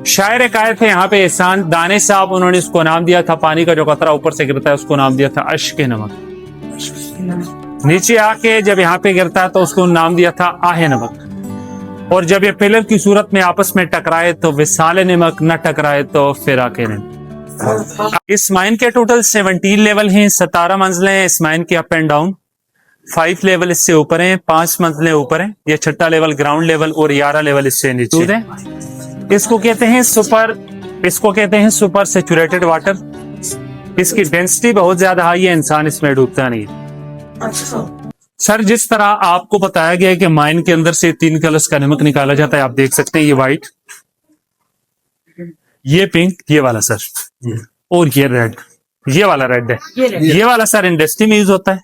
शायर एक आए थे यहाँ पे एहसान दाने साहब, उन्होंने उसको नाम दिया था, पानी का जो कतरा ऊपर से गिरता है उसको नाम दिया था अश्क नमक। नीचे आके जब यहाँ पे गिरता है तो उसको नाम दिया था आहे नमक। और जब ये पिलर की सूरत में आपस में टकराए तो विसाले नमक, न टकराए तो फिराके नमक। इस माइन के टोटल 17 लेवल हैं, 17 मंजिलें हैं इस माइन के अप एंड डाउन। 5 लेवल इससे ऊपर हैं, 5 मंजिलें ऊपर हैं। ये 6ठा लेवल ग्राउंड लेवल और 11 लेवल इससे नीचे है। इसको कहते हैं सुपर सैचुरेटेड वाटर। इसकी डेंसिटी बहुत ज्यादा हाई है, इंसान इसमें डूबता नहीं। सर, जिस तरह आपको बताया गया है कि माइन के अंदर से 3 कलर्स का नमक निकाला जाता है, आप देख सकते हैं ये व्हाइट, ये पिंक, ये वाला सर, और ये रेड, ये वाला रेड है। ये वाला सर इंडस्ट्री में यूज होता है।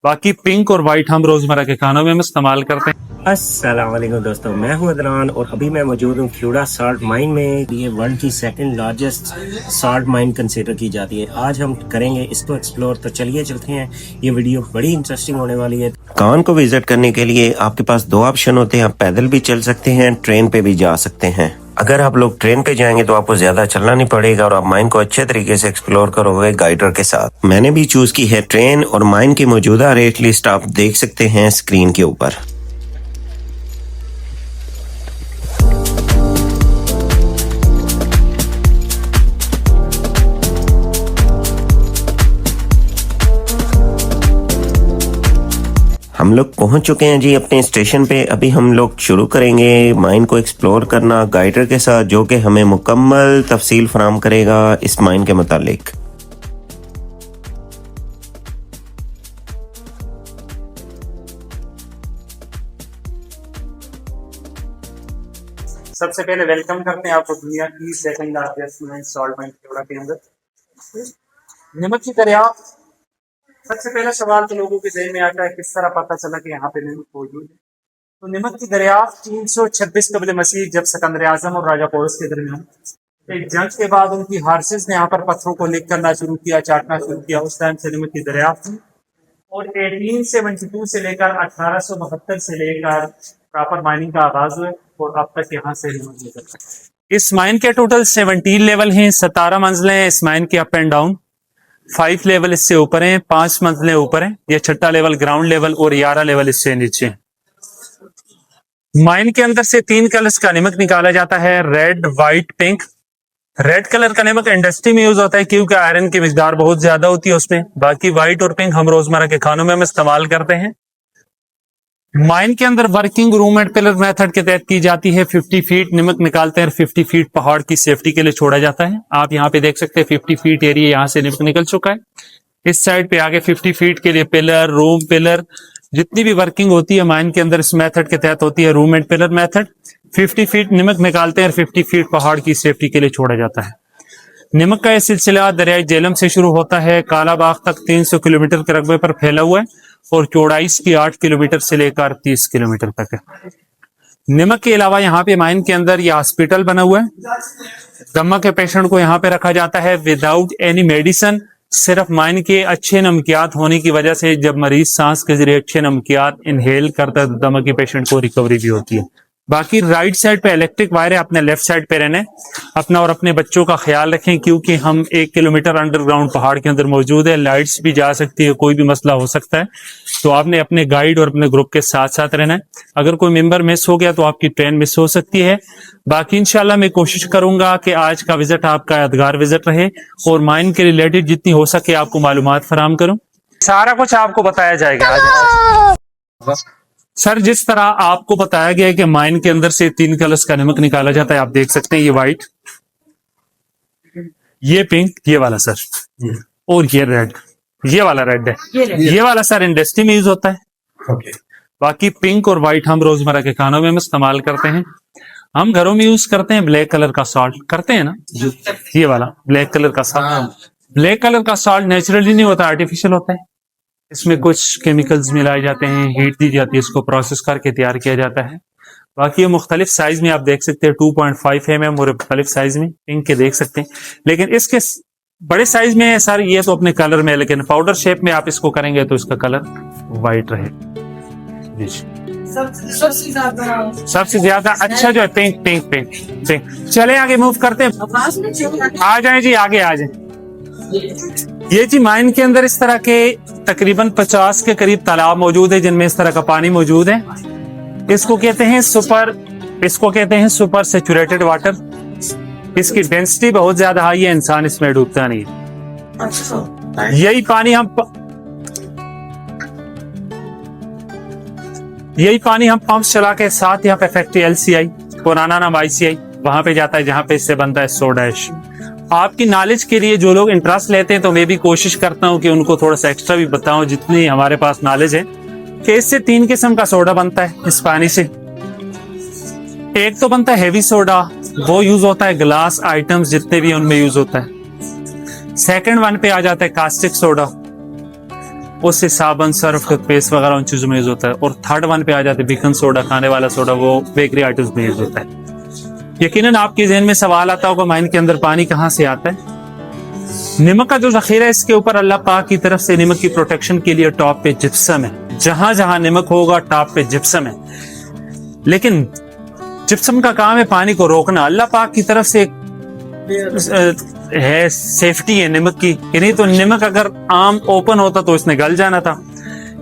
बाकी पिंक और व्हाइट हम रोजमर्रा के खानों में इस्तेमाल करते हैं। अस्सलाम वालेकुम दोस्तों, मैं हूं अदनान और अभी मैं मौजूद हूं ख्यूरा साल्ट माइन में। ये वर्ल्ड की 2nd largest salt mine consider की जाती है। आज हम करेंगे इसको एक्सप्लोर, तो चलिए चलते हैं। ये वीडियो बड़ी इंटरेस्टिंग होने वाली है। कान को विजिट करने के लिए आपके पास 2 ऑप्शन होते हैं, आप पैदल भी चल सकते हैं, ट्रेन पे भी जा सकते हैं। अगर आप लोग ट्रेन पे जाएंगे तो आपको ज्यादा चलना नहीं पड़ेगा और आप माइन को अच्छे तरीके से एक्सप्लोर करोगे गाइडर के साथ। मैंने भी चूज की है ट्रेन और माइन की मौजूदा रेट लिस्ट आप देख सकते हैं स्क्रीन के ऊपर। हम लोग पहुंच चुके हैं जी अपने स्टेशन पे। अभी हम लोग शुरू करेंगे माइन को एक्सप्लोर करना गाइडर के साथ, जो कि हमें मुकम्मल तफसील फराहम करेगा इस माइन के मुतालिक। सबसे पहले वेलकम करते हैं आपको दुनिया की 2nd largest mine salt mine Khewra के अंदर। नमक की दरियाफ्त, सबसे पहला सवाल तो लोगों के ज़हन में आता है किस तरह पता चला कि यहाँ पे नमक मौजूद है। तो नमक की दरियाफ्त 326 कबल मसीह, जब सिकंदर आजम और राजा पोरस के दरमियान एक जंग के बाद उनकी हार्सेस ने यहाँ पर पत्थरों को लिख करना शुरू किया, चाटना शुरू किया, उस टाइम से नमक की दरियाफ्त हुई। और 1872 से लेकर 1872 से लेकर प्रॉपर माइनिंग का आगाज हुआ और अब तक यहाँ से नमक निकलता है। इस माइन के टोटल 17 लेवल हैं, 17 मंजिलें हैं इस माइन के अप एंड डाउन। 5 लेवल इससे ऊपर हैं, 5 मंजिलें ऊपर हैं। ये 6ठा लेवल ग्राउंड लेवल और 11 लेवल इससे नीचे है। माइन के अंदर से 3 कलर्स का नमक निकाला जाता है, red, white, pink. Red colour का नमक इंडस्ट्री में यूज होता है क्योंकि आयरन की मिकदार बहुत ज्यादा होती है उसमें। बाकी व्हाइट और पिंक हम रोजमर्रा के खानों में हम इस्तेमाल करते हैं। माइन के अंदर working room and pillar method के तहत की जाती है। 50 फीट नमक निकालते हैं और 50 फीट पहाड़ की सेफ्टी के लिए छोड़ा जाता है। आप यहाँ पे देख सकते हैं 50 फीट एरिया यहाँ से नमक निकल चुका है। इस साइड पे आगे 50 फीट के लिए पिलर, रूम पिलर, जितनी भी वर्किंग होती है माइन के अंदर इस मेथड के तहत होती है, room and pillar method. 50 feet नमक निकालते हैं और 50 फीट पहाड़ की सेफ्टी के लिए छोड़ा जाता है। नमक का यह सिलसिला दरियाई जेलम से शुरू होता है, काला बाग तक 300 किलोमीटर के रकबे पर फैला हुआ है और चौड़ाई इसकी 8 किलोमीटर से लेकर 30 किलोमीटर तक है। नमक के अलावा यहाँ पे माइन के अंदर यह हॉस्पिटल बना हुआ है। दमा के पेशेंट को यहाँ पे रखा जाता है विदाउट एनी मेडिसिन। सिर्फ माइन के अच्छे नमकियात होने की वजह से जब मरीज सांस के जरिए अच्छे नमकियात इनहेल करता है तो दमा के पेशेंट को रिकवरी भी होती है। बाकी राइट साइड पे इलेक्ट्रिक वायर है, अपने लेफ्ट साइड पे रहने, अपना और अपने बच्चों का ख्याल रखें क्योंकि हम 1 किलोमीटर अंडरग्राउंड पहाड़ के अंदर मौजूद है। लाइट्स भी जा सकती है, कोई भी मसला हो सकता है, तो आपने अपने गाइड और अपने ग्रुप के साथ साथ रहना है। अगर कोई मेंबर मिस हो गया तो आपकी ट्रेन मिस हो सकती है। बाकी इंशाल्लाह मैं कोशिश करूंगा कि आज का विजिट आपका यादगार विजिट रहे और माइन के रिलेटेड जितनी हो सके आपको मालूमात फराहम करूं। सारा कुछ आपको बताया जाएगा आज। सर, जिस तरह आपको बताया गया है कि माइन के अंदर से 3 कलर्स का नमक निकाला जाता है, आप देख सकते हैं ये व्हाइट, ये पिंक, ये वाला सर, और ये रेड, ये वाला रेड है। ये वाला सर इंडस्ट्री में यूज होता है। बाकी पिंक और व्हाइट हम रोजमर्रा के खानों में हम इस्तेमाल करते हैं। हम घरों में यूज करते हैं ब्लैक कलर का सॉल्ट, करते हैं ना, ये वाला ब्लैक कलर का सॉल्ट। ब्लैक कलर का सॉल्ट नेचुरली नहीं होता, आर्टिफिशियल होता है। इसमें कुछ केमिकल्स मिलाए जाते हैं, हीट दी जाती है, इसको प्रोसेस करके तैयार किया जाता है। बाकी ये मुख्तलिफ साइज में आप देख सकते हैं, 2.5 mm और मुख्तलिफ साइज में पिंक के देख सकते हैं। लेकिन इसके बड़े साइज में है सर, ये तो अपने कलर में, लेकिन पाउडर शेप में आप इसको करेंगे तो इसका कलर वाइट रहेगा। सबसे ज्यादा अच्छा जो है पिंक पिंक पिंक पिंक। चले आगे मूव करते हैं, आ जाए जी आगे आ जाए। ये जी माइन के अंदर इस तरह के तकरीबन 50 के करीब तालाब मौजूद है जिनमें इस तरह का पानी मौजूद है। इसको कहते हैं सुपर सेचुरेटेड वाटर। इसकी डेंसिटी बहुत ज्यादा हाई है, इंसान इसमें डूबता नहीं है। यही पानी हम पंप चला के साथ यहाँ पे फैक्ट्री LCI पुराना नाम ICI वहां पे जाता है जहां पे इससे बनता है सोडा ऐश। आपकी नॉलेज के लिए जो लोग इंटरेस्ट लेते हैं तो मैं भी कोशिश करता हूँ कि उनको थोड़ा सा एक्स्ट्रा भी बताऊं जितनी हमारे पास नॉलेज है कि इससे 3 किस्म का सोडा बनता है इस पानी से। एक तो बनता है हेवी सोडा, वो यूज होता है ग्लास आइटम्स जितने भी उनमें यूज होता है। सेकंड वन पे आ जाता है कास्टिक सोडा, उससे साबुन सर्फ टूथपेस्ट वगैरह उन चीजों में यूज होता है। और थर्ड वन पे आ जाते हैं बेकिंग सोडा, खाने वाला सोडा, वो बेकरी आइटम्स में यूज होता है। यकीनन आपके ज़हन में सवाल आता होगा माइन के अंदर पानी कहाँ से आता है। नमक का जो जखीरा है इसके ऊपर अल्लाह पाक की तरफ से नमक की प्रोटेक्शन के लिए टॉप पे जिप्सम है। जहां जहां नमक होगा टॉप पे जिप्सम है, लेकिन जिप्सम का काम है पानी को रोकना। अल्लाह पाक की तरफ से है सेफ्टी है नमक की, नहीं तो नमक अगर आम ओपन होता तो इसने गल जाना था।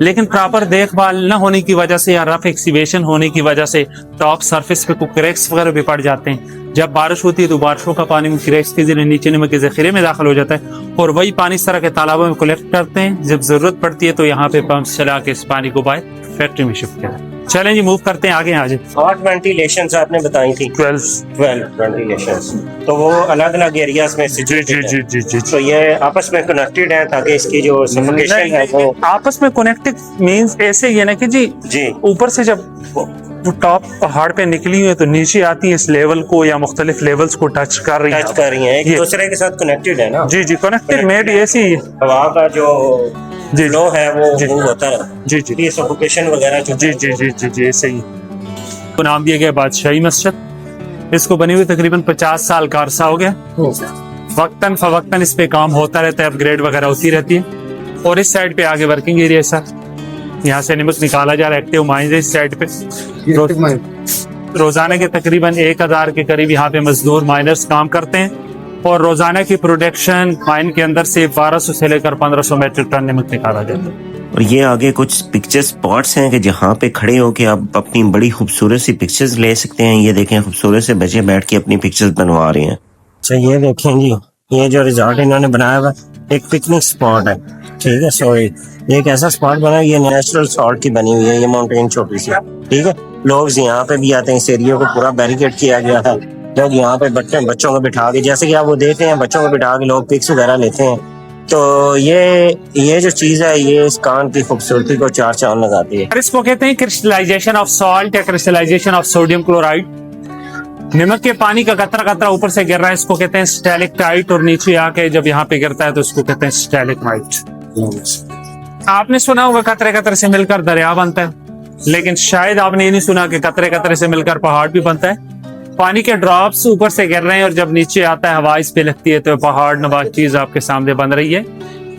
लेकिन प्रॉपर देखभाल न होने की वजह से या रफ एक्सीवेशन होने की वजह से टॉप सरफेस पे कुछ क्रैक्स वगैरह भी पड़ जाते हैं। जब बारिश होती है तो बारिशों का पानी क्रैक्स के जरिए नीचे नमक के जखीरे में दाखिल हो जाता है और वही पानी इस तरह के तालाबों में कलेक्ट करते हैं। जब जरूरत पड़ती है तो यहाँ पे पंप चला के इस पानी को बाहर फैक्ट्री में शिफ्ट किया। चलें जी मूव करते हैं आगे। आज 8 वेंटिलेशंस आपने बताई थी, 12 वेंटिलेशंस, तो वो अलग अलग एरियाज में जी। तो ये आपस में कनेक्टेड है ताकि इसकी जो सफोकेशन है वो आपस में कनेक्टेड मींस ऐसे ये ना कि जी ऊपर से जब वो टॉप पहाड़ पे निकली हुई है तो नीचे आती है इस लेवल को या मुख्तलिफ लेवल्स को टच कर रही है, एक दूसरे के साथ कनेक्टेड है ना। जी कनेक्टेड मेड ऐसी हवा का जो फ्लो है वो होता है जी ये सफोकेशन वगैरह जी ऐसे ही। तो नाम दिया गया बादशाही मस्जिद। इसको बनी हुई तकरीबन 50 साल का अरसा हो गया। वक्तन फवक्तन इस पे काम होता रहता है, अपग्रेड वगैरह होती रहती है। और इस साइड पे आगे वर्किंग एरिया सर, यहाँ से नमक निकाला जा रहा है। एक्टिव माइंस है इस साइड पे। रोजाना के तकरीबन 1000 के करीब यहाँ पे मजदूर माइनर्स काम करते हैं और रोजाना की प्रोडक्शन माइन के अंदर से 1200 से लेकर 1500 मेट्रिक टन नमक निकाला जाता है। और ये आगे कुछ पिक्चर स्पॉट्स हैं कि जहाँ पे खड़े होके आप अपनी बड़ी खूबसूरत सी पिक्चर्स ले सकते हैं। ये देखें खूबसूरत से बच्चे बैठ के अपनी पिक्चर्स बनवा रहे हैं। अच्छा ये देखें जी, ये जो रिजॉर्ट इन्होंने बनाया हुआ एक पिकनिक स्पॉट है, ठीक है। सॉरी ये एक ऐसा स्पॉट बना है, ये नेचुरल सॉल्ट की बनी हुई है, ये माउंटेन छोटी सी, ठीक है। लोग यहाँ पे भी आते हैं, इस एरिया को पूरा बैरिकेड किया गया है। लोग यहाँ पे बच्चों को बिठा के, जैसे कि आप वो देख रहे हैं, बच्चों को बिठा के लोग पिक्स वगैरह लेते हैं। तो ये जो चीज है ये इस कान की खूबसूरती को 4 चांद लगाती है। इसको कहते हैं क्रिस्टलाइजेशन ऑफ सॉल्ट या क्रिस्टलाइजेशन ऑफ सोडियम क्लोराइड। नमक के पानी का कतरा कतरा ऊपर से गिर रहा है, इसको कहते हैं स्टैलेक्टाइट, और नीचे आके जब यहाँ पे गिरता है तो इसको कहते हैं स्टैलेक्टाइट। आपने सुना होगा कतरे कतरे से मिलकर दरिया बनता है, लेकिन शायद आपने ये नहीं सुना कि कतरे कतरे से मिलकर पहाड़ भी बनता है। पानी के ड्रॉप्स ऊपर से गिर रहे हैं और जब नीचे आता है हवा इस पे लगती है तो पहाड़ नवाज चीज आपके सामने बन रही है।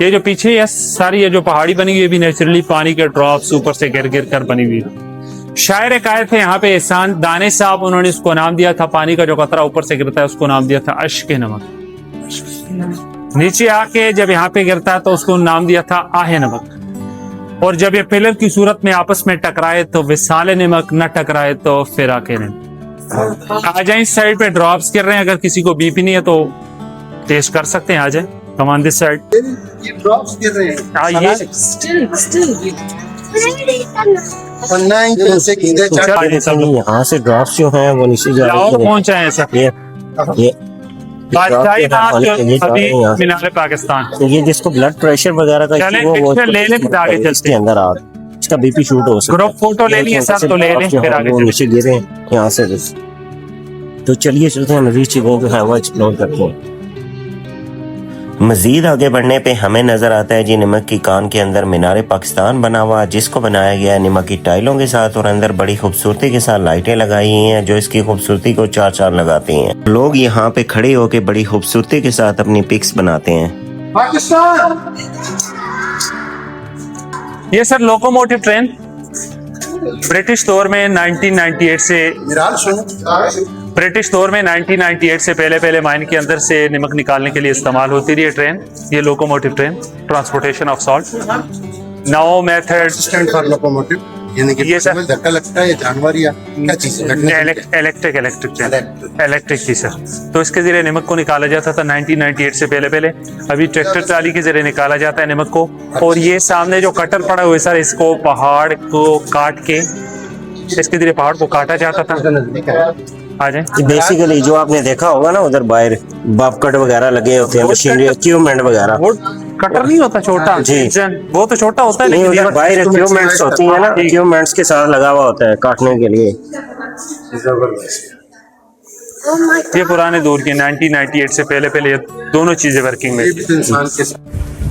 ये जो पीछे है सारी ये जो पहाड़ी बनी हुई है भी नेचुरली पानी के ड्रॉप्स ऊपर से गिर गिर कर बनी हुई है। शायर एक आए थे यहाँ पे एहसान दाने साहब, उन्होंने उसको नाम दिया था, पानी का जो कतरा ऊपर से गिरता है उसको नाम दिया था अश्क नमक। नीचे आके जब यहाँ पे गिरता है तो उसको नाम दिया था आहे नमक। और जब ये पिलर की सूरत में आपस में टकराए तो विसाले नमक, न टकराए तो फिर आके नमक। आ जाए इस साइड पे ड्रॉप्स गिर रहे हैं, अगर किसी को बीपी नहीं है तो टेस्ट कर सकते हैं। आ जाए कमान दिस साइड, ये ड्रॉप्स गिर रहे हैं। यहाँ से ड्रॉप्स जो हैं वो नीचे जा रहे हैं, पहुंचा है सर। ये बादशाही मीनार पाकिस्तान, ये जिसको ब्लड प्रेशर वगैरह का वो ले लें आगे चलते अंदर आ इसका बीपी शूट हो सकता है। ग्रुप फोटो ले लिए सर तो ले लें फिर आगे नीचे गिरे यहाँ से। तो चलिए चलते हैं मजीद चीजों को है वो एक्सप्लोर करते हैं। मजीद आगे बढ़ने पे हमें नजर आता है जी नमक की कान के अंदर मीनार पाकिस्तान बना हुआ, जिसको बनाया गया है नमक की टाइलों के साथ और अंदर बड़ी खूबसूरती के साथ लाइटें लगाई हुई हैं जो इसकी खूबसूरती को 4 चांद लगाती हैं। लोग यहाँ पे खड़े होके बड़ी खूबसूरती के साथ अपनी पिक्स बनाते हैं। पाकिस्तान ये सर लोकोमोटिव ट्रेन ब्रिटिश दौर में 1998 से मिराल सुनो ब्रिटिश दौर में 1998 से पहले माइन के अंदर से नमक निकालने के लिए इस्तेमाल होती रही है ट्रेन, ये locomotive train, transportation of salt. Now method stand for locomotive, यानी कि ये सर धक्का लगता है या जानवर या क्या चीज है? इलेक्ट्रिक थी सर। तो इसके जरिए नमक को निकाला जाता था 1998 से पहले। अभी ट्रैक्टर ट्राली के जरिए निकाला जाता है नमक को। और ये सामने जो कटर पड़ा हुआ है सर, इसको पहाड़ को काट के, इसके जरिए पहाड़ को काटा जाता था। आ जाए बेसिकली जो आपने देखा होगा ना उधर बाहर बापकट वगैरह लगे होते हैं, मशीनरी इक्विपमेंट वगैरह। वो कटर नहीं होता छोटा जी, वो तो छोटा होता है, नहीं लेकिन उधर बाहर इक्विपमेंट्स होती है ना, इक्विपमेंट्स के साथ लगा हुआ होता है काटने के लिए। ये पुराने दौर के 1998 से पहले दोनों चीजें वर्किंग में।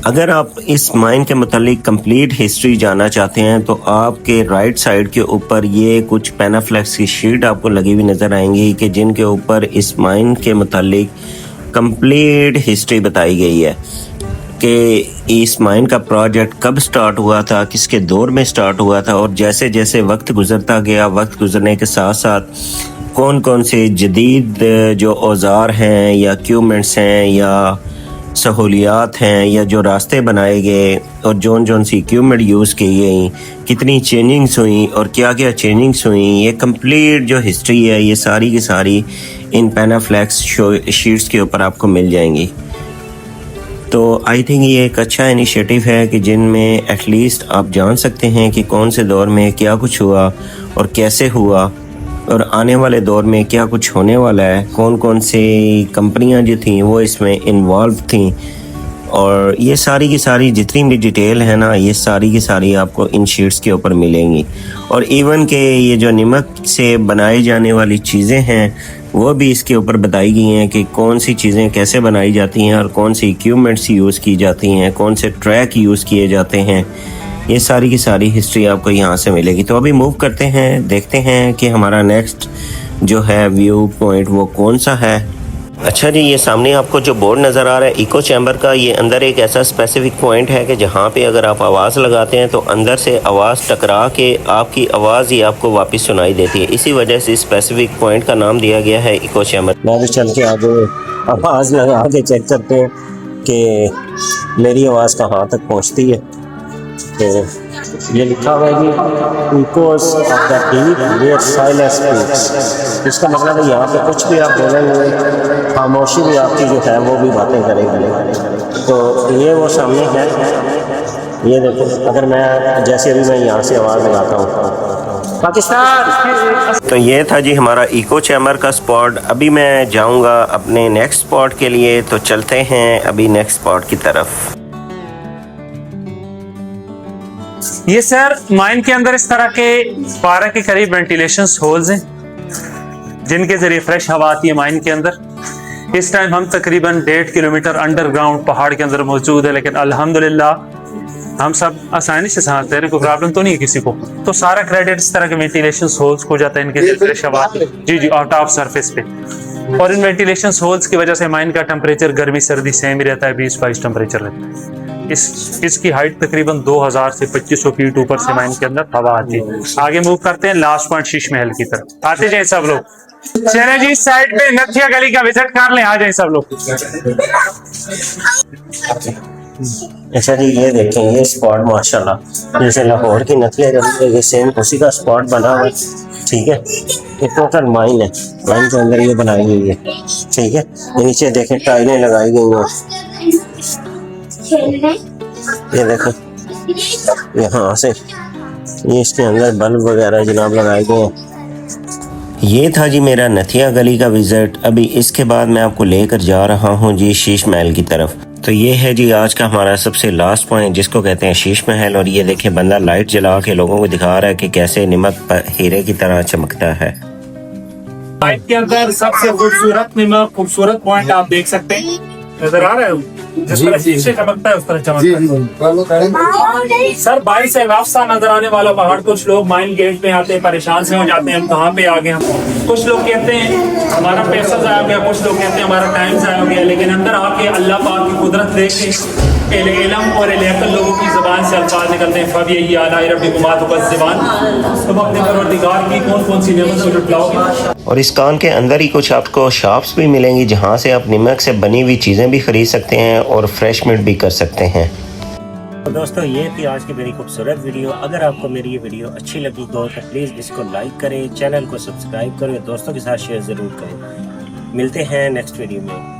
अगर आप इस माइन के मुतालिक कंप्लीट हिस्ट्री जानना चाहते हैं तो आपके राइट साइड के ऊपर ये कुछ पैनाफ्लेक्स की शीट आपको लगी हुई नज़र आएंगी कि जिनके ऊपर इस माइन के मुतालिक कंप्लीट हिस्ट्री बताई गई है कि इस माइन का प्रोजेक्ट कब स्टार्ट हुआ था, किसके दौर में स्टार्ट हुआ था, और जैसे जैसे वक्त गुजरता गया, वक्त गुजरने के साथ साथ कौन कौन से जदीद जो औजार हैं या इक्विपमेंट्स हैं या सहूलियात हैं या जो रास्ते बनाए गए और जौन जौन सी इक्विपमेंट यूज़ की गई, कितनी चेंजिंग्स हुई और क्या क्या चेंजिंग्स हुई, ये कंप्लीट जो हिस्ट्री है ये सारी की सारी इन पैनाफ्लेक्स शीट्स के ऊपर आपको मिल जाएंगी। तो आई थिंक ये एक अच्छा इनिशिएटिव है कि जिनमें एटलीस्ट आप जान सकते हैं कि कौन से दौर में क्या कुछ हुआ और कैसे हुआ और आने वाले दौर में क्या कुछ होने वाला है, कौन कौन सी कंपनियां जो थी वो इसमें इन्वॉल्व थी, और ये सारी की सारी जितनी भी डिटेल है ना ये सारी की सारी आपको इन शीट्स के ऊपर मिलेंगी। और इवन के ये जो नमक से बनाई जाने वाली चीज़ें हैं वो भी इसके ऊपर बताई गई हैं कि कौन सी चीज़ें कैसे बनाई जाती हैं और कौन सी इक्विपमेंट्स यूज़ की जाती हैं, कौन से ट्रैक यूज़ किए जाते हैं, ये सारी की सारी हिस्ट्री आपको यहाँ से मिलेगी। तो अभी मूव करते हैं, देखते हैं कि हमारा नेक्स्ट जो है व्यू पॉइंट वो कौन सा है। अच्छा जी, ये सामने आपको जो बोर्ड नज़र आ रहा है इको चैम्बर का, ये अंदर एक ऐसा स्पेसिफिक पॉइंट है कि जहाँ पे अगर आप आवाज़ लगाते हैं तो अंदर से आवाज़ टकरा के आपकी आवाज़ ही आपको वापस सुनाई देती है। इसी वजह से स्पेसिफिक पॉइंट का नाम दिया गया है इको चैम्बर। मैं भी चल के आगे आवाज़ लगा के चेक करते हैं कि मेरी आवाज़ कहाँ तक पहुँचती है। तो ये लिखा हुआ है कि echoes of the deep where silence speaks. इसका मतलब है यहाँ पे कुछ भी आप बोलेंगे खामोशी भी आपकी जो है वो भी बातें करेगी। तो ये वो सामने है, ये देखो, अगर मैं जैसे अभी मैं यहाँ से आवाज़ लगाता हूँ पाकिस्तान। तो ये था जी हमारा इको चैम्बर का स्पॉट। अभी मैं जाऊँगा अपने नेक्स्ट स्पॉट के लिए, तो चलते हैं अभी नेक्स्ट स्पॉट की तरफ। ये सर माइन के अंदर इस तरह के 12 के करीब वेंटिलेशन होल्स हैं जिनके जरिए फ्रेश हवा आती है माइन के अंदर। इस टाइम हम तकरीबन 1.5 किलोमीटर अंडरग्राउंड पहाड़ के अंदर मौजूद है, लेकिन अल्हम्दुलिल्लाह हम सब आसानी से सांस ले रहे हैं, कोई प्रॉब्लम तो नहीं है किसी को। तो सारा क्रेडिट इस तरह के वेंटिलेशन होल्स को जाता है, इनके जरिए फ्रेश हवा जी आउट ऑफ सरफेस पे। और इन वेंटिलेशन होल्स की वजह से माइन का टेम्परेचर गर्मी सर्दी सेम ही रहता है, 20-22 टेम्परेचर रहता है। इसकी हाइट तकरीबन 2000 से 2500 फीट ऊपर से माइन के अंदर हवा आती है। आगे मूव करते हैं लास्ट पॉइंट शीश महल की तरफ। आते जाए सब लोग, चले जी साइड पे नथिया गली का विजिट कर लें, आ जाए सब लोग। अच्छा जी, ये देखें ये स्पॉट माशाल्लाह जैसे लाहौर की नथिया गली है, ये सेम उसी का स्पॉट बना हुआ है। ठीक है, ये टोटल माइन है, माइन के अंदर ये बनाई गई है। ठीक है, नीचे देखें टाइलें लगाई गई हैं, ये देखो यहाँ से ये इसके अंदर बल्ब वगैरह जनाब लगाए गए हैं। ये था जी मेरा नथिया गली का विज़िट। अभी इसके बाद मैं आपको लेकर जा रहा हूँ जी शीश महल की तरफ। तो ये है जी आज का हमारा सबसे लास्ट पॉइंट जिसको कहते हैं शीश महल। और ये देखें बंदा लाइट जला के लोगों को दिखा रहा है कि कैसे नमक पर हीरे की तरह चमकता है। लाइट के अंदर सबसे खूबसूरत नमक, खूबसूरत पॉइंट आप देख सकते हैं, नजर आ रहा है। जिस तरह शीशे चमकता है उस तरह चमकता है। सर 22 से रास्ता नजर आने वाला पहाड़, कुछ लोग माइन गेट पे आते हैं परेशान से हो जाते हैं, हम कहाँ पे आ गए हम। कुछ लोग कहते हैं हमारा पैसा जाया हो गया, कुछ लोग कहते हैं हमारा टाइम जाया हो गया, लेकिन अंदर आके अल्लाह पाक की कुदरत देख के इल्म और अकल लोगों की ज़बान से अल्फाज निकलते हैं, फब यही आला रब्बिकुमा तुकज़्ज़िबान। तुम अपने परवरदिगार की कौन कौन सी नेमत को जुटलाओगे। और इस कान के अंदर ही कुछ आपको शॉप्स भी मिलेंगी जहाँ से आप नमक से बनी हुई चीज़ें भी खरीद सकते हैं और फ्रेश मीट भी कर सकते हैं। तो दोस्तों ये थी आज की मेरी खूबसूरत वीडियो। अगर आपको मेरी ये वीडियो अच्छी लगी तो प्लीज़ इसको लाइक करें, चैनल को सब्सक्राइब करें, दोस्तों के साथ शेयर ज़रूर करें। मिलते हैं नेक्स्ट वीडियो में।